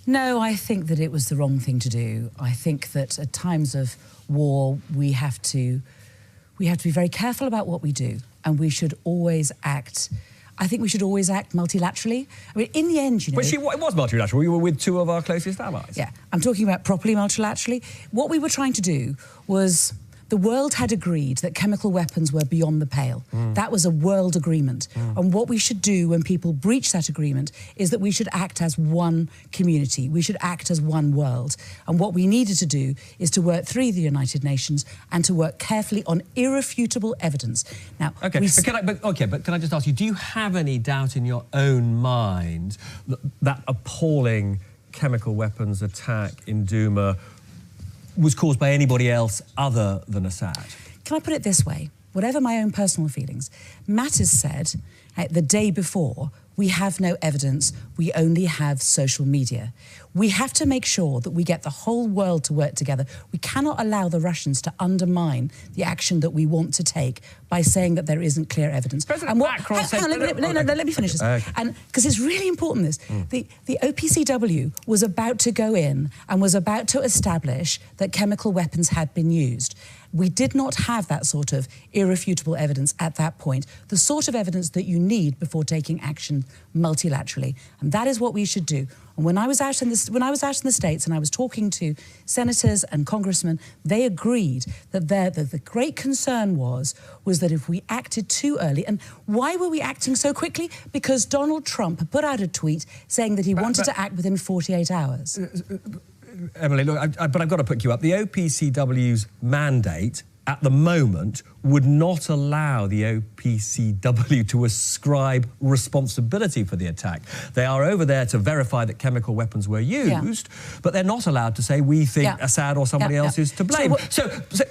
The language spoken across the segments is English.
No, I think that it was the wrong thing to do. I think that at times of war, we have to be very careful about what we do, and we should always act. I think we should always act multilaterally. I mean, in the end, you know... But it was multilateral. We were with two of our closest allies. Yeah, I'm talking about properly multilaterally. What we were trying to do was... The world had agreed that chemical weapons were beyond the pale. That was a world agreement. And what we should do when people breach that agreement is that we should act as one community. We should act as one world. And what we needed to do is to work through the United Nations and to work carefully on irrefutable evidence. Now, OK, but can I just ask you, do you have any doubt in your own mind that appalling chemical weapons attack in Douma was caused by anybody else other than Assad? Can I put it this way? Whatever my own personal feelings, Matt has said the day before, we have no evidence, we only have social media. We have to make sure that we get the whole world to work together. We cannot allow the Russians to undermine the action that we want to take by saying that there isn't clear evidence. President Macron said... Let me finish this. And because it's really important, this. The OPCW was about to go in and was about to establish that chemical weapons had been used. We did not have that sort of irrefutable evidence at that point, the sort of evidence that you need before taking action multilaterally. And that is what we should do. And when I was out in the States and I was talking to senators and congressmen, they agreed that the great concern was that if we acted too early, and why were we acting so quickly? Because Donald Trump had put out a tweet saying that he wanted to act within 48 hours. Emily, look, but I've got to pick you up. The OPCW's mandate at the moment would not allow the OPCW to ascribe responsibility for the attack. They are over there to verify that chemical weapons were used, but they're not allowed to say we think Assad or somebody else is to blame.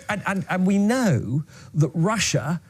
And we know that Russia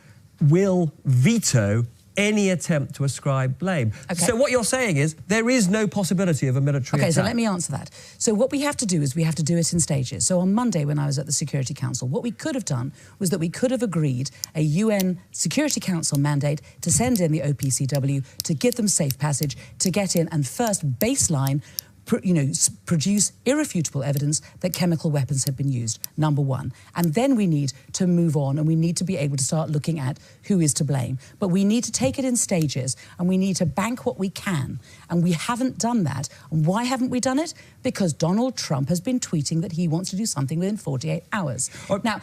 will veto any attempt to ascribe blame. So what you're saying is there is no possibility of a military attack. So let me answer that. So what we have to do is we have to do it in stages. So on Monday when I was at the Security Council, what we could have done was that we could have agreed a UN Security Council mandate to send in the OPCW to give them safe passage, to get in and first baseline produce irrefutable evidence that chemical weapons have been used, number one. And then we need to move on and we need to be able to start looking at who is to blame. But we need to take it in stages and we need to bank what we can. And we haven't done that. And why haven't we done it? Because Donald Trump has been tweeting that he wants to do something within 48 hours. Now,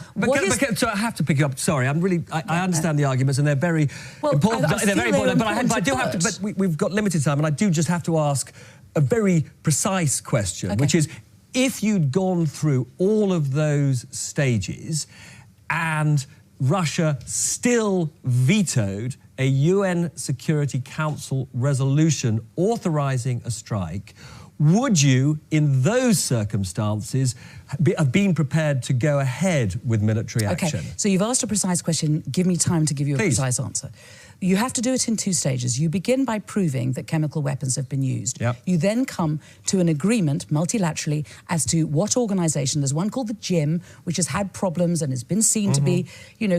so I have to pick you up. Sorry, I understand the arguments and they're very important. They're very important, but I do have to. But we've got limited time, and I do just have to ask a very precise question, which is, if you'd gone through all of those stages and Russia still vetoed a UN Security Council resolution authorising a strike, would you, in those circumstances, have been prepared to go ahead with military action? OK, so you've asked a precise question. Give me time to give you a precise answer. You have to do it in two stages. You begin by proving that chemical weapons have been used. You then come to an agreement multilaterally as to what organisation. There's one called the GIM, which has had problems and has been seen to be,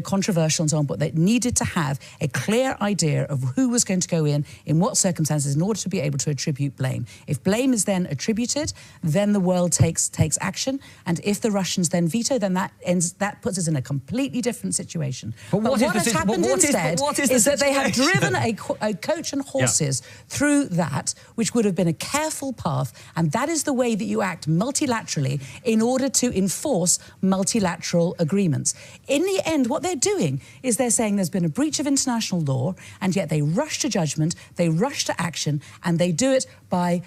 controversial and so on, but they needed to have a clear idea of who was going to go in what circumstances, in order to be able to attribute blame. If blame is then attributed, then the world takes action, and if the Russians then veto, then that puts us in a completely different situation. But what has happened instead is that they have driven a coach and horses through that, which would have been a careful path, and that is the way that you act multilaterally in order to enforce multilateral agreements. In the end, what they're doing is they're saying there's been a breach of international law, and yet they rush to judgment, they rush to action, and they do it by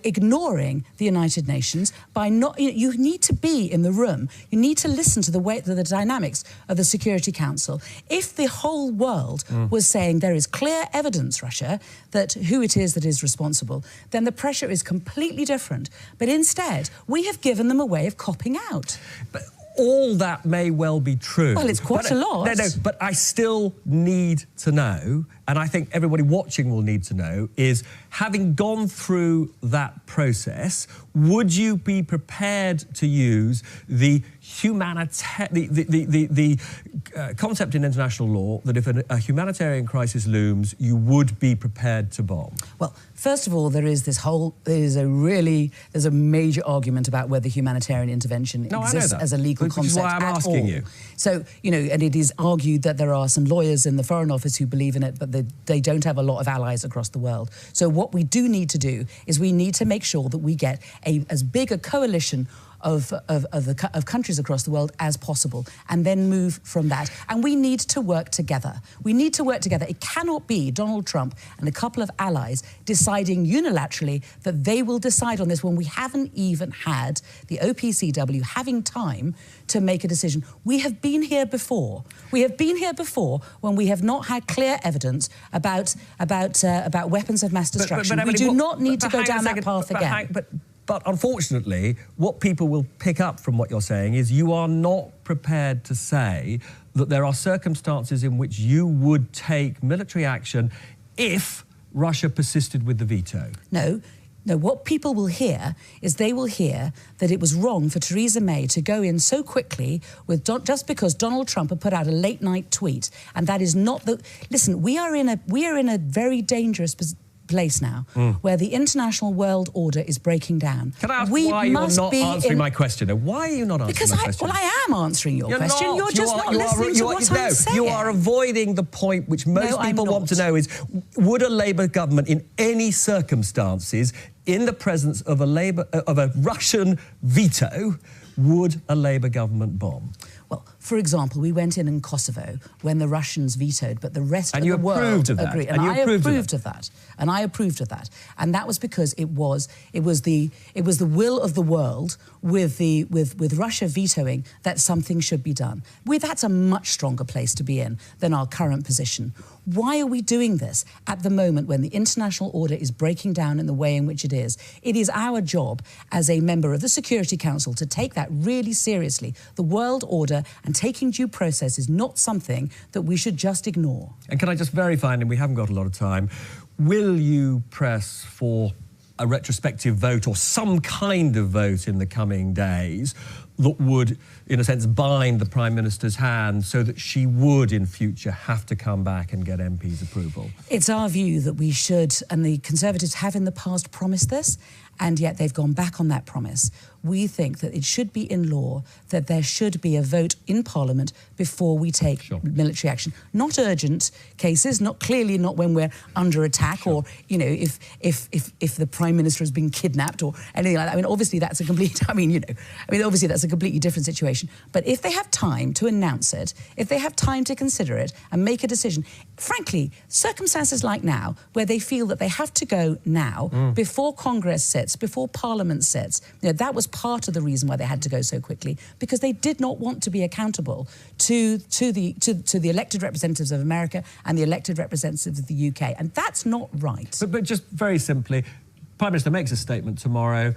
ignoring the United Nations, by not... You need to be in the room. You need to listen to the dynamics of the Security Council. If the whole world was saying there is clear evidence, Russia, that who it is that is responsible, then the pressure is completely different. But instead, we have given them a way of copping out. But all that may well be true. Well, it's quite a lot. No, but I still need to know, and I think everybody watching will need to know, is having gone through that process, would you be prepared to use the concept in international law that if a humanitarian crisis looms, you would be prepared to bomb? Well, first of all, there's a major argument about whether humanitarian intervention exists as a legal concept. Which is why I'm asking you. So, you know, and it is argued that there are some lawyers in the Foreign Office who believe in it, but they don't have a lot of allies across the world. So what we do need to do is we need to make sure that we get as big a coalition of countries across the world as possible, and then move from that. And we need to work together. We need to work together. It cannot be Donald Trump and a couple of allies deciding unilaterally that they will decide on this when we haven't even had the OPCW having time to make a decision. We have been here before. We have been here before when we have not had clear evidence about weapons of mass destruction. We do not need to go down that path again. But unfortunately, what people will pick up from what you're saying is you are not prepared to say that there are circumstances in which you would take military action if Russia persisted with the veto. No. No, what people will hear is they will hear that it was wrong for Theresa May to go in so quickly with just because Donald Trump had put out a late-night tweet, and that is not the... Listen, we are in a very dangerous place now, where the international world order is breaking down. Can I ask why you're not answering my question? Why are you not answering my question? Well, I am answering your question. You're just not listening to what I'm saying. You are avoiding the point which most people want to know is, would a Labour government in any circumstances, in the presence of a Russian veto, would a Labour government bomb? Well, for example, we went in Kosovo when the Russians vetoed, but the rest of the world agreed. And I approved of that. And I approved of that. And that was because it was the will of the world with Russia vetoing that something should be done. That's a much stronger place to be in than our current position. Why are we doing this at the moment when the international order is breaking down in the way in which it is? It is our job as a member of the Security Council to take that really seriously. The world order and taking due process is not something that we should just ignore. And can I just verify, and we haven't got a lot of time, will you press for a retrospective vote or some kind of vote in the coming days that would, in a sense, bind the Prime Minister's hand so that she would, in future, have to come back and get MPs' approval? It's our view that we should, and the Conservatives have in the past promised this, and yet they've gone back on that promise. We think that it should be in law that there should be a vote in Parliament before we take military action. Not urgent cases, not when we're under attack, or, you know, if the Prime Minister has been kidnapped or anything like that. I mean, obviously that's a complete, obviously that's a completely different situation. But if they have time to announce it, if they have time to consider it and make a decision, frankly, circumstances like now, where they feel that they have to go now, before Congress sits, before Parliament sits, you know, that was part of the reason why they had to go so quickly, because they did not want to be accountable to the elected representatives of America and the elected representatives of the UK, and that's not right. But just very simply, Prime Minister makes a statement tomorrow.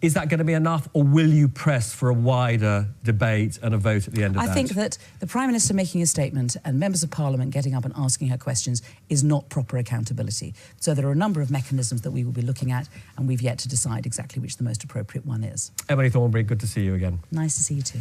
Is that going to be enough, or will you press for a wider debate and a vote at the end of that? I think that the Prime Minister making a statement and members of Parliament getting up and asking her questions is not proper accountability. So there are a number of mechanisms that we will be looking at, and we've yet to decide exactly which the most appropriate one is. Emily Thornberry, good to see you again. Nice to see you too.